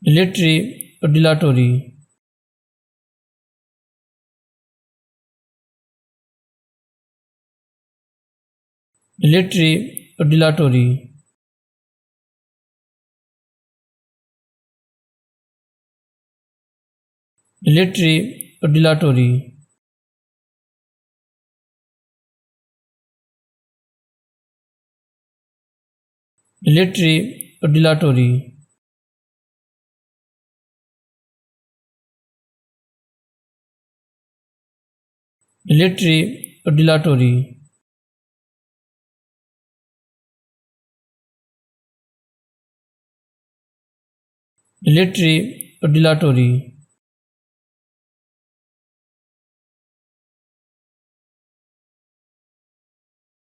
dilatory or dilatory, dilatory or dilatory, dilatory or dilatory, dilatory or dilatory, dilatory or dilatory, dilatory or dilatory,